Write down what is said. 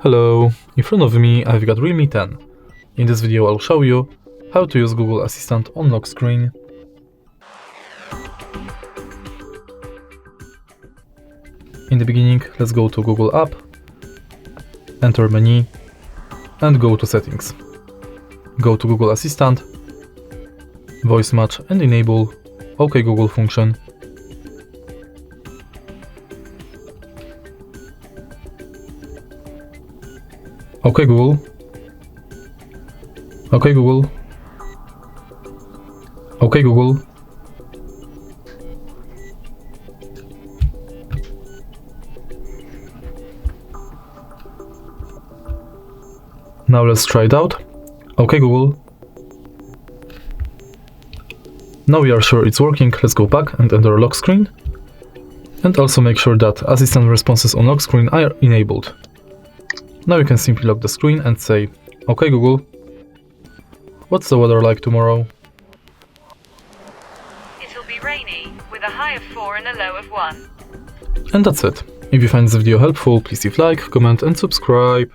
Hello, in front of me I've got Realme 10. In this video I'll show you how to use Google Assistant on lock screen. In the beginning, let's go to Google app, enter menu and go to settings. Go to Google Assistant, voice match and enable OK Google function. OK Google. OK Google. OK Google. Now let's try it out. OK Google. Now we are sure it's working, let's go back and enter lock screen. And also make sure that assistant responses on lock screen are enabled. Now you can simply lock the screen and say, OK Google, what's the weather like tomorrow? It'll be rainy, with a high of 4 and a low of 1. And that's it. If you find this video helpful, please leave like, comment and subscribe.